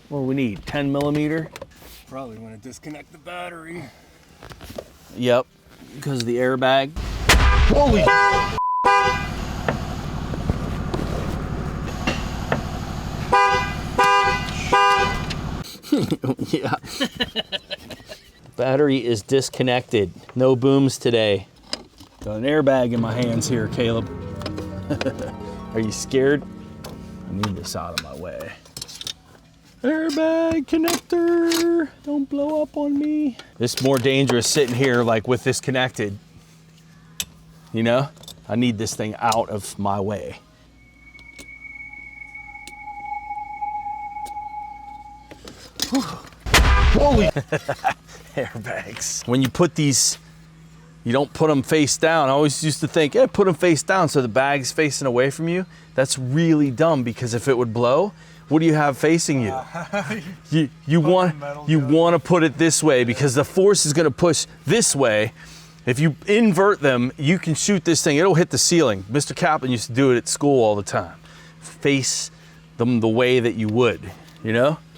What do we need, 10 millimeter? Probably want to disconnect the battery. Yep, because of the airbag. Holy! Yeah. Battery is disconnected. No booms today. Got an airbag in my hands here, Caleb. Are you scared? I need this out of my way. Airbag connector, don't blow up on me. It's more dangerous sitting here like with this connected. You know, I need this thing out of my way. Holy airbags. When you put these, you don't put them face down. I always used to think, yeah, put them face down so the bag's facing away from you. That's really dumb because if it would blow, what do you have facing you? You want to put it this way because the force is going to push this way. If you invert them, you can shoot this thing. It'll hit the ceiling. Mr. Kaplan used to do it at school all the time. Face them the way that you would, you know?